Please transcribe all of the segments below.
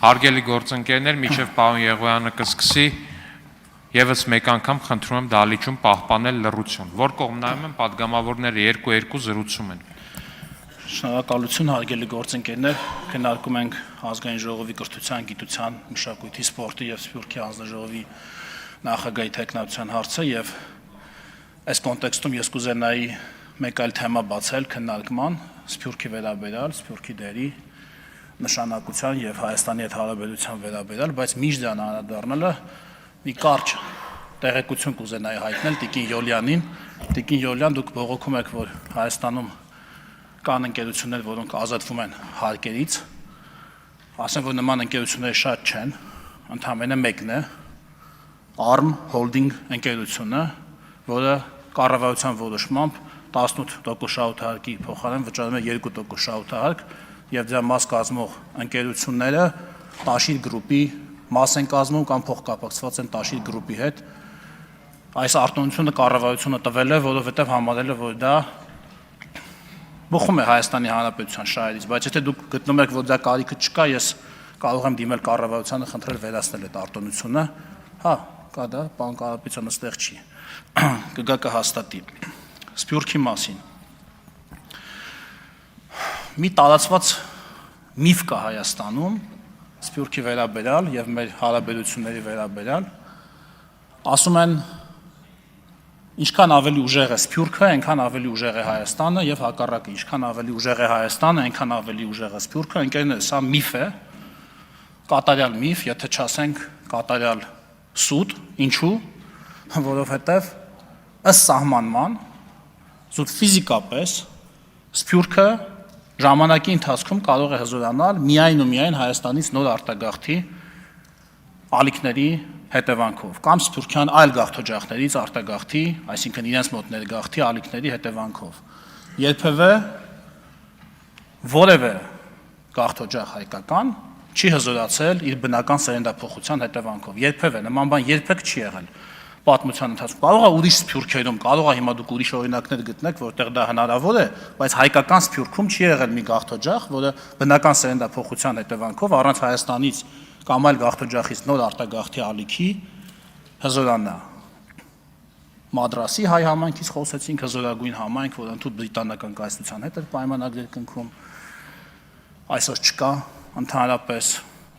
Հարգելի գործընկերներ, մինչև պարոն Եղոյանը կսկսի, եւս մեկ անգամ խնդրում եմ դահլիճում պահպանել լռություն, որ կողմ նայում են պատգամավորները 2-2 զրուցում են։ Շնորհակալություն, հարգելի գործընկերներ, քննարկում ենք ազգային ժողովի կրթության, գիտության, մշակույթի, սպորտի եւ Սփյուռքի հանձնաժողովի նախագահի թեկնածության հարցը եւ այս կոնտեքստում ես կուզենայի մեկ այլ թեմա բացել քննարկման Սփյուռքի վերաբերյալ, Սփյուռքի դերի նշանակության եւ Հայաստանի հետ հարաբերության վերաբերյալ, բայց միշտ դրան անդրադառնալը մի կարճ տեղեկություն կուզենայի հայտնել Տիկին Յոլյանին։ Տիկին Յոլյան, դուք բողոքում եք, որ Հայաստանում կան ընկերություններ, որոնք ազատվում են հարկերից, ասեմ, որ նման ընկերությունները շատ չեն, ընդամենը մեկն է, ARM Holding ընկերությունը, որը կառավարության որոշմամբ 18% շահութահարկի փոխարեն վճարում է 2% շահութահարկ, եւ դրա մաս կազմող ընկերությունները Տաշիր գրուպի մաս են կազմում կամ փոխկապակցված են Տաշիր գրուպի հետ։ Այս արտոնությունը կառավարությունը տվել է, որովհետեւ համարել է, որ դա բխում է Հայաստանի Հանրապետության շահերից, բայց եթե դուք գտնում եք, որ դա կարիքը չկա, ես կարող եմ դիմել կառավարությանը, խնդրել վերացնել այդ արտոնությունը։ Հա, կա դա, պարոն Կարապետյանը ստեղ չի։ Կգա կհաստատի։ Սփյուռքի մասին։ Մի տարածված միֆ կա Հայաստանում Սփյուռքի վերաբերյալ եւ մեր հարաբերությունների վերաբերյալ, ասում են ինչքան ավելի ուժեղ է Սփյուռքը, այնքան ավելի ուժեղ է Հայաստանը եւ հակառակը, ինչքան ավելի ուժեղ է Հայաստանը, այնքան ավելի ուժեղ է Սփյուռքը։ Ընկերներ, սա միֆ է, կատարյալ միֆ, եթե չասենք կատարյալ սուտ, ինչու, որովհետեւ ըստ սահմանման զուտ ֆիզիկապես Սփյուռքը ժամանակի ընթացքում կարող է հզորանալ միայն ու միայն Հայաստանից նոր արտագաղթի ալիքների հետևանքով կամ սփյուռքյան այլ գաղթօջախներից արտագաղթի, այսինքն իրենց մոտ ներգաղթի ալիքների հետևանքով։ Երբևէ որևէ գաղթօջախ հայկական չի հզորացել իր բնական սերնդափոխության հետևանքով։ Երբևէ նման բան երբեք չի եղել պատմության ընթացքում։ Կարող է ուրիշ սփյուռքերում, կարող է հիմա դուք ուրիշ օրինակներ գտնեք, որտեղ դա հնարավոր է, բայց հայկական սփյուռքում չի եղել մի գաղթօջախ, որը բնական սերնդափոխության հետևանքով առանց Հայաստանից կամ այլ գաղթօջախից նոր արտագաղթի ալիքի հզորանա։ Մադրասի հայ համայնքից խոսեցինք, հզորագույն համայնք, որ ընդհանուր բրիտանական կայսրության հետ էր պայմանագրեր կնքում, այսօր չկա ընդհանրապես։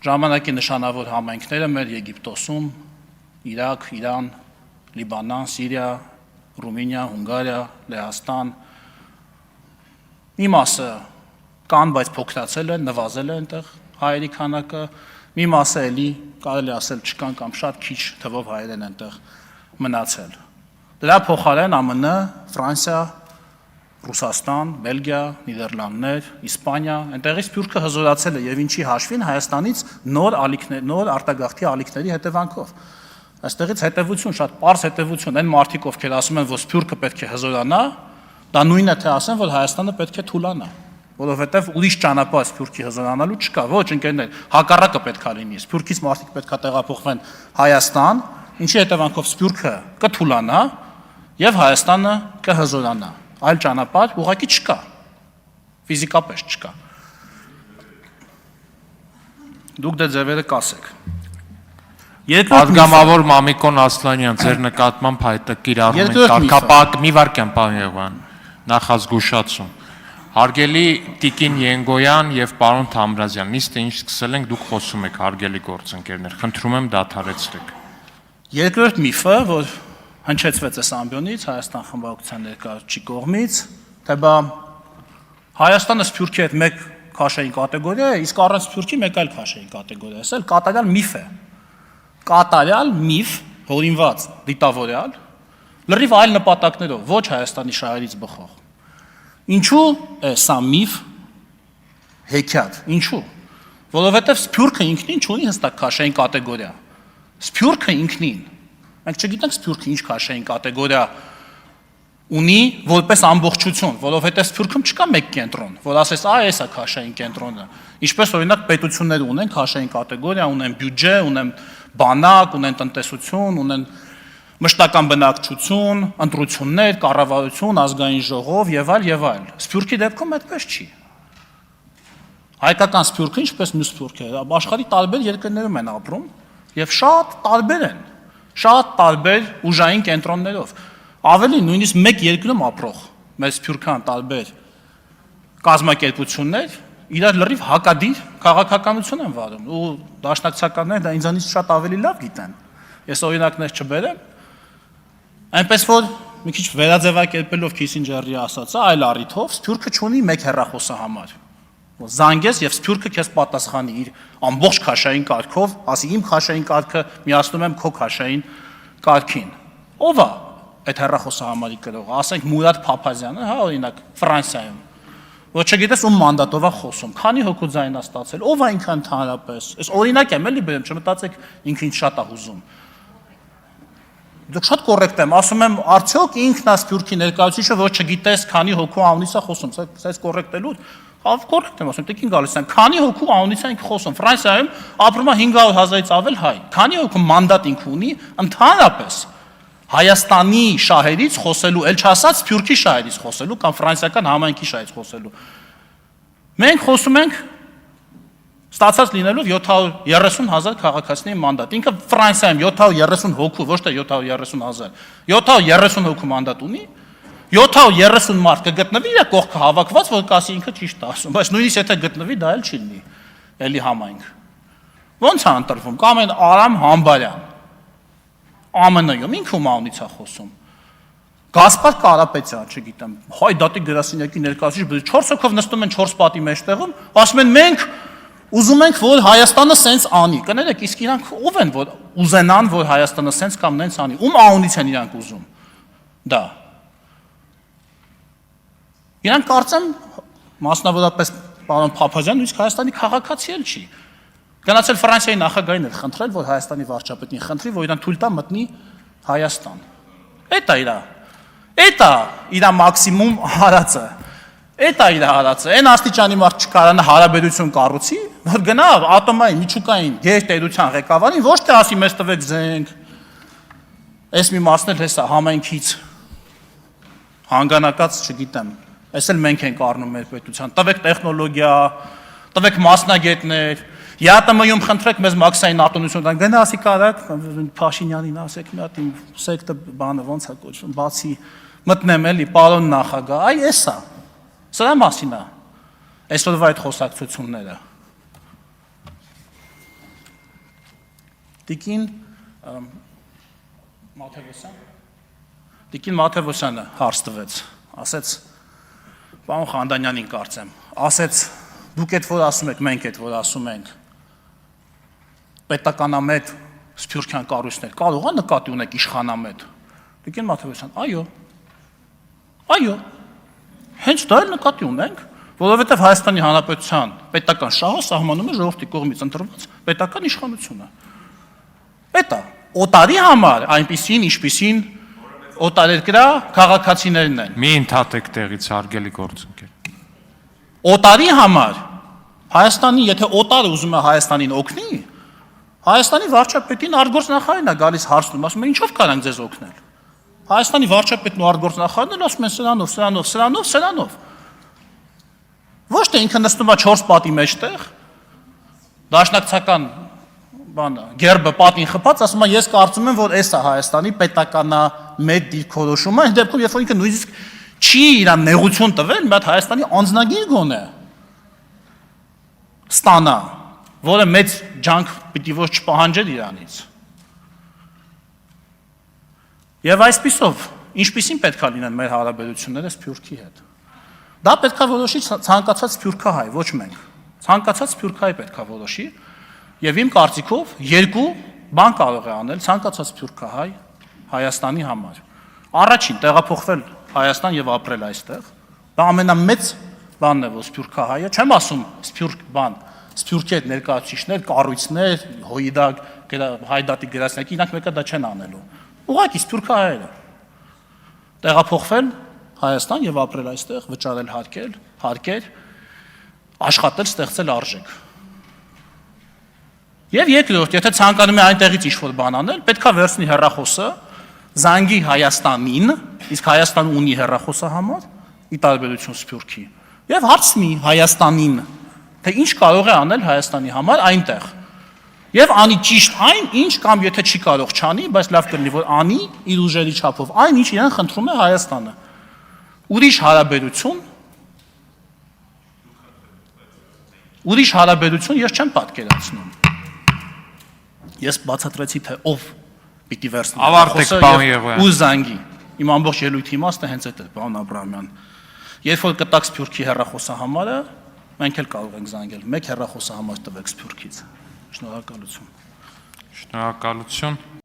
Ժամանակի նշանավոր համայնքները մեր Եգիպտոսում, Իրաք, Իրան, Լիբանան, Սիրիա, Ռումինիա, Հունգարիա, Լեհաստան, մի մասը կան, բայց փոքրացել են, նվազել է այնտեղ հայերի քանակը, մի մասը էլի կարելի ասել չկան կամ շատ քիչ թվով հայեր են այնտեղ մնացել։ Դրա փոխարեն ԱՄՆ, Ֆրանսիա, Ռուսաստան, Բելգիա, Նիդերլանդներ, Իսպանիա, այնտեղից Սփյուռքը հզորացել է եւ ինչի հաշվին Հայաստանից նոր արտագաղթի ալիքների հետևանքով։ Այստեղից հետևություն, շատ պարզ հետևություն, այն մարդիկ, ովքեր ասում են, որ Սփյուռքը պետք է հզորանա, դա նույնը թե ասեն, որ Հայաստանը պետք է թուլանա, որովհետև ուրիշ ճանապարհ Սփյուռքի հզորանալու չկա, ոչ ընկերներ, հակառակը պետք է լինի, Սփյուռքից մարդիկ պետք է տեղափոխվեն Հայաստան, ինչի հետևանքով Սփյուռքը կթուլանա եւ Հայաստանը կհզորանա, այլ ճանապարհ ուղղակի չկա, ֆիզիկապես չկա։ Դուք դե ձևերը կասեք։ Պատգամավոր Մամիկոն Ասլանյան, ձեր նկատմամբ հայտը կիրառում են կարգապահ, մի վարքյան, պարոն Եղոյան, նախազգուշացում։ Հարգելի Տիկին Յենգոյան եւ պարոն Թամրազյան, նիստը ինչ սկսել ենք, դուք խոսում եք, հարգելի գործընկերներ, խնդրում եմ դադարեցրեք։ Երկրորդ միֆը, որ հնչեցվեց այս ամբիոնից, Հայաստան խմբակցության ներկայացուցիչի կողմից, թե բա Հայաստանը Սփյուռքի հետ մեկ քաշային կատեգորիա է, իսկ առանց Սփյուռքի մեկ այլ քաշային կատեգորիա է, սա կատարյալ միֆ է։ Կատարյալ միֆ, հորինված, դիտավորյալ, լրիվ այլ նպատակներով, ոչ Հայաստանի շահերից բխող։ Ինչու է սա միֆ հեքիաթ, ինչու։ Որովհետև Սփյուռքը ինքնին չունի հստակ քաշային կատեգորիա։ Սփյուռքը ինքնին, մենք չգիտենք Սփյուռքը ինչ քաշային կատեգորիա ունի որպես ամբողջություն, որովհետև Սփյուռքում չկա մեկ կենտրոն, որ ասես, այս է քաշային կենտրոնը։ Ինչպես օրինակ պետությունները ունեն քաշային կատեգորիա, ունեն բյուջե, ունեն բանակ, ունեն տնտեսություն, ունեն մշտական բնակչություն, ընտրություններ, կառավարություն, ազգային ժողով եւ այլ եւ այլ։ Սփյուռքի դեպքում այդպես չի։ Հայկական սփյուռքը ինչպես մյուս սփյուռքերը, աշխարհի տարբեր երկրներում են ապրում եւ շատ տարբեր են, շատ տարբեր ուժային կենտրոններով։ Ավելի նույնիսկ մեկ երկրում ապրող մեր սփյուռքան տարբեր կազմակերպություններ իրար լրիվ հակադիր քաղաքականություն են վարում ու դաշնակցականները դա ինձանից շատ ավելի լավ գիտեն։ Ես օրինակներ չբերեմ, այնպես որ մի քիչ վերաձևակերպելով Քիսինջերի ասածը, այլ առիթով սփյուռքը չունի մեկ հեռախոսահամար։ Զանգես եւ սփյուռքը քեզ պատասխանի իր ամբողջ քաշային կարգով, ասի իմ քաշային կարգը միացնում եմ քո քաշային կարգին։ Ո՞վ է այդ հեռախոսահամարի կրողը, ասենք Մուրադ Փափազյանը, հա, օրինակ Ֆրանսիայում։ Ոչ չգիտես ում մանդատով է խոսում, քանի հոգու ձայն է ստացել, ով է ինքը ընդհանրապես։ Այս օրինակ եմ էլի բերեմ, չմտածեք ինքը ինչ շատ է հուզում։ Դուք շատ կոռեկտ եմ, ասում եմ, արդյոք ինքն է սփյուռքի ներկայացուցիչը, ոչ չգիտես քանի հոգու անունից է խոսում, սա կոռեկտ է լուր։ Կոռեկտ եմ ասում, տիկին գալիս են, քանի հոգու անունից է ինքը խոսում։ Ֆրանսիայում ապրում է 500,000-ից ավել հայ։ Քանի հոգու մանդատ ինքը ունի ընդհանրապես Հայաստանի շահերից խոսելու, ել չասած սփյուռքի շահերից խոսելու կամ ֆրանսիական համայնքի շահերից խոսելու։ Մենք խոսում ենք ստացած լինելու 730,000 քաղաքացիների մանդատ։ Ինքը Ֆրանսիայում 730 հոգու, ոչ թե 730,000, 730 հոգու մանդատ ունի, 730 մարդ կգտնվի իր կողքը հավաքված, որ կասի ինքը ճիշտ է ասում, բայց նույնիսկ եթե գտնվի, դա էլ չի լինի, էլի համայնք։ Ոնց է ընտրվում, կամ այն Արամ Համբարյան, ԱՄՆ-ում ինքը ում անունից է խոսում։ Գասպար Կարապետյան, չգիտեմ, հայ դատի գրասենյակի ներկայացուցիչ, 4 հոգով նստում են 4 պատի մեջտեղում, ասում են մենք ուզում ենք, որ Հայաստանը սենց անի։ Կներեք, իսկ իրանք ով են, որ ուզենան, որ Հայաստանը սենց կամ նենց անի։ Ում անունից են իրանք ուզում։ Դա։ Իրանք կարծեմ, մասնավորապես պարոն Փափազյան նույնիսկ Հայաստանի քաղաքացի էլ չի։ Գնացել Ֆրանսիայի նախագահին էլ խնդրել, որ Հայաստանի վարչապետին խնդրի, որ իրան թույլ տա մտնի Հայաստան։ Էդ է իր մաքսիմում հարածը։ Էդ է իր հարածը։ Այն աստիճանի մարդ չկարանա հարաբերություն կառուցի, որ գնա ատոմային միջուկային գերտերության ղեկավարին ոչ թե ասի մեզ տվեք զենք, այս մի մասն էլ հեսա համայնքից հանգանակած, չգիտեմ, այս էլ մենք ենք առնում մեր պետության, տվեք տեխնոլոգիա, տվեք մասնագետներ, ԵԱՏՄ-ում խնդրեք մեզ մաքսային ատոնություն տան, գնա ասի կարակ, Փաշինյանին ասեք մի հատ իմ սեկտը բանը ոնց է կոչվում, բացի մտնեմ էլի, պարոն նախագահ, այ էսա, սրա մասին է, այսօրվա այդ խոսակցությունները։ Տիկին Մաթևոսյանը հարց տվեց, ասեց, պարոն Խանդանյանին կարծեմ, ասեց, դուք էդ որ ասում եք, մենք էդ որ ասում ենք, պետականամետ սփյուռքյան կառույցներ կարող է նկատի ունեք իշխանամետ։ Տիկին Մաթևոսյան, այո, հենց դա էլ նկատի ունենք, որովհետև Հայաստանի Հանրապետության պետական շահը սահմանում է ժողովրդի կողմից ընտրված պետական իշխանությունը։ Էդ է, օտարի համար այնպիսին, ինչպիսին օտարերկրյա քաղաքացիներն են։ Մի ընդհատեք տեղից հարգելի գործընկեր։ Օտարի համար Հայաստանի, եթե օտարը ուզում է Հայաստանին օգնի, Հայաստանի վարչապետին արտգործնախարարն է գալիս հարցնում, ասում է ինչով կարանք ձեզ օգնել։ Հայաստանի վարչապետն ու արտգործնախարարն ասում են սրանով։ Ոչ թե ինքը նստում է 4 պատի մեջտեղ, դաշնակցական բանը, գերբը պատին խփած, ասում է ես կարծում եմ, որ էս է Հայաստանի պետականամետ դիրքորոշումը, այն դեպքում երբ որ ինքը նույնիսկ չի իրան նեղություն տվել, մի հատ Հայաստանի անձնագիր գոնե ստանա, որը մեծ ջանք պիտի ոչ չպահանջեր իրանից։ Եվ այսպիսով, ինչպիսին պետք է լինեն մեր հարաբերությունները սփյուռքի հետ։ Դա պետք է որոշի ցանկացած սփյուռքահայ, ոչ մենք։ Ցանկացած սփյուռքահայ պետք է որոշի, եւ իմ կարծիքով երկու բան կարող է անել ցանկացած սփյուռքահայ Հայաստանի համար։ Առաջին տեղափոխվել Հայաստան եւ ապրել այստեղ։ Դա ամենամեծ բանն է, որ սփյուռքահայը, չեմ ասում սփյուռքի հետ ներկայացուցիչներ, կառույցներ, հույդակ, հայդատի գրասենյակի, իրանք մեկը դա չեն անելու։ Ուղղակի սփյուռքահայերը տեղափոխվել Հայաստան եւ ապրել այստեղ, վճարել հարկեր, աշխատել, ստեղծել արժեք։ Եվ երկրորդ, եթե ցանկանում է այնտեղից ինչ-որ բան անել, պետքա վերցնի հեռախոսը, զանգի Հայաստանին, իսկ Հայաստանը ունի հեռախոսահամար, ի տարբերություն Սփյուռքի, եւ հարցնի Հայաստանին, թե ինչ կարող է անել Հայաստանի համար այնտեղ։ Եվ անի ճիշտ այն, ինչ կամ եթե չի կարող չանի, բայց լավ կլինի որ անի իր ուժերի չափով այն, ինչ իրեն խնդրում է Հայաստանը։ Ուրիշ հարաբերություն ես չեմ պատկերացնում։ Ես բացատրեցի թե ով պիտի վերցնի Ավարտեք, պարոն Եղոյան։ ու զանգի։ Իմ ամբողջ ելույթի իմաստը հենց այդ է, պարոն Աբրահամյան։ Երբ որ կտակ Սփյուռքի հեռախոսահամարը, մենք էլ կարող ենք զանգել։ Մեկ հեռախոսահամար տվեք Սփյուռքից։ Շնորհակալություն։ Շնորհակալություն։